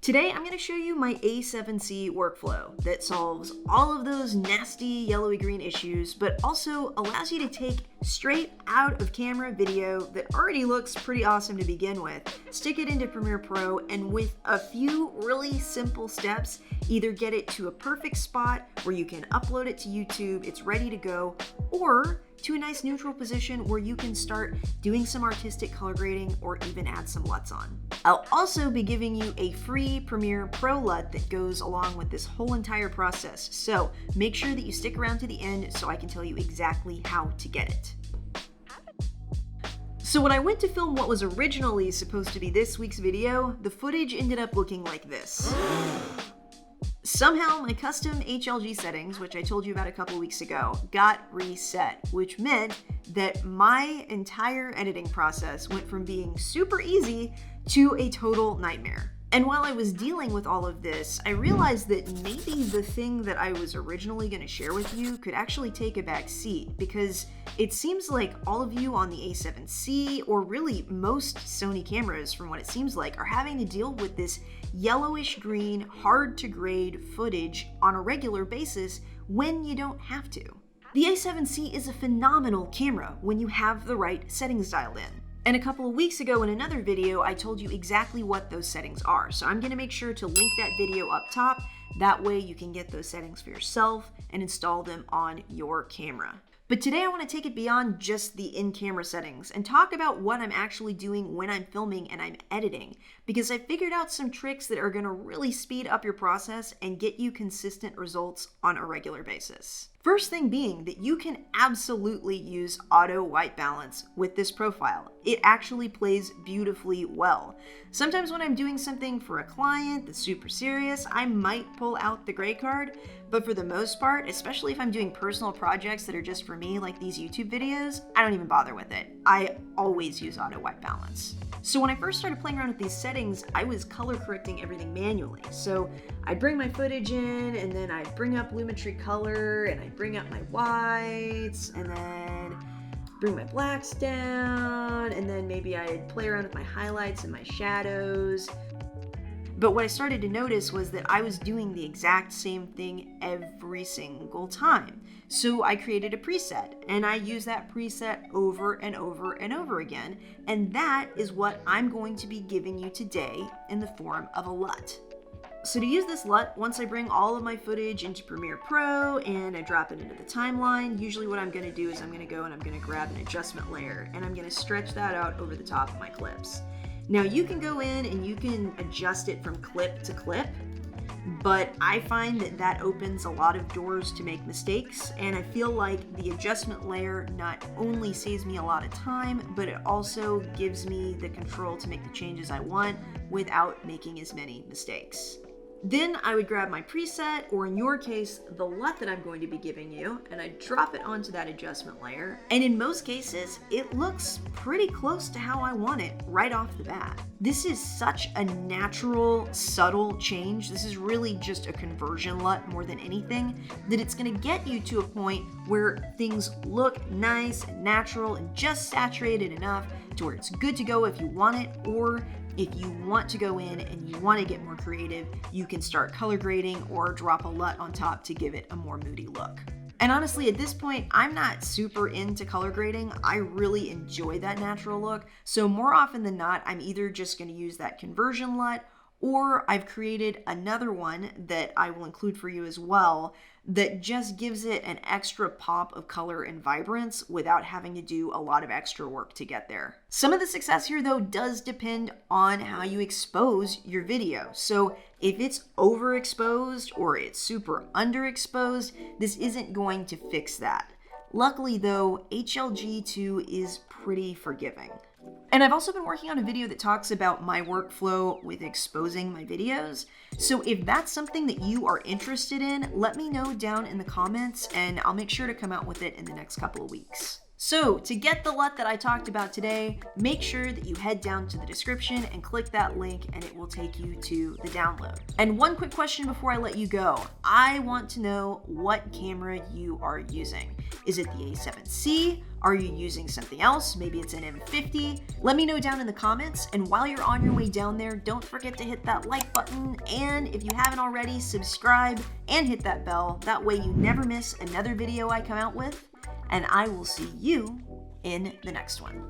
Today, I'm going to show you my A7C workflow that solves all of those nasty yellowy green issues, but also allows you to take straight out of camera video that already looks pretty awesome to begin with, stick it into Premiere Pro, and with a few really simple steps, either get it to a perfect spot where you can upload it to YouTube, it's ready to go, or to a nice neutral position where you can start doing some artistic color grading or even add some LUTs on. I'll also be giving you a free Premiere Pro LUT that goes along with this whole entire process, so make sure that you stick around to the end so I can tell you exactly how to get it. So when I went to film what was originally supposed to be this week's video, the footage ended up looking like this. Somehow my custom HLG settings, which I told you about a couple weeks ago, got reset, which meant that my entire editing process went from being super easy to a total nightmare. And while I was dealing with all of this, I realized that maybe the thing that I was originally going to share with you could actually take a back seat, because it seems like all of you on the A7C, or really most Sony cameras from what it seems like, are having to deal with this yellowish green, hard to grade footage on a regular basis when you don't have to. The A7C is a phenomenal camera when you have the right settings dialed in. And a couple of weeks ago in another video, I told you exactly what those settings are. So I'm going to make sure to link that video up top. That way you can get those settings for yourself and install them on your camera. But today I want to take it beyond just the in-camera settings and talk about what I'm actually doing when I'm filming and I'm editing, because I figured out some tricks that are going to really speed up your process and get you consistent results on a regular basis. First thing being that you can absolutely use auto white balance with this profile. It actually plays beautifully well. Sometimes when I'm doing something for a client that's super serious, I might pull out the gray card, but for the most part, especially if I'm doing personal projects that are just for me, like these YouTube videos, I don't even bother with it. I always use auto white balance. So when I first started playing around with these settings, I was color correcting everything manually. So I'd bring my footage in, and then I'd bring up Lumetri color, and I'd bring up my whites, and then bring my blacks down, and then maybe I'd play around with my highlights and my shadows. But what I started to notice was that I was doing the exact same thing every single time. So I created a preset, and I use that preset over and over and over again. And that is what I'm going to be giving you today in the form of a LUT. So to use this LUT, once I bring all of my footage into Premiere Pro and I drop it into the timeline, usually what I'm going to do is I'm going to go and I'm going to grab an adjustment layer, and I'm going to stretch that out over the top of my clips. Now you can go in and you can adjust it from clip to clip, but I find that that opens a lot of doors to make mistakes, and I feel like the adjustment layer not only saves me a lot of time, but it also gives me the control to make the changes I want without making as many mistakes. Then I would grab my preset, or in your case, the LUT that I'm going to be giving you, and I drop it onto that adjustment layer. And in most cases, it looks pretty close to how I want it right off the bat. This is such a natural, subtle change. This is really just a conversion LUT more than anything, that it's going to get you to a point where things look nice and natural and just saturated enough to where it's good to go if you want it, or if you want to go in and you want to get more creative, you can start color grading or drop a LUT on top to give it a more moody look. And honestly, at this point, I'm not super into color grading. I really enjoy that natural look. So more often than not, I'm either just going to use that conversion LUT, or I've created another one that I will include for you as well that just gives it an extra pop of color and vibrance without having to do a lot of extra work to get there. Some of the success here, though, does depend on how you expose your video. So if it's overexposed or it's super underexposed, this isn't going to fix that. Luckily, though, HLG2 is pretty forgiving. And I've also been working on a video that talks about my workflow with exposing my videos. So if that's something that you are interested in, let me know down in the comments, and I'll make sure to come out with it in the next couple of weeks. So to get the LUT that I talked about today, make sure that you head down to the description and click that link and it will take you to the download. And one quick question before I let you go. I want to know what camera you are using. Is it the A7C? Are you using something else? Maybe it's an M50? Let me know down in the comments, and while you're on your way down there, don't forget to hit that like button, and if you haven't already, subscribe and hit that bell. That way you never miss another video I come out with, and I will see you in the next one.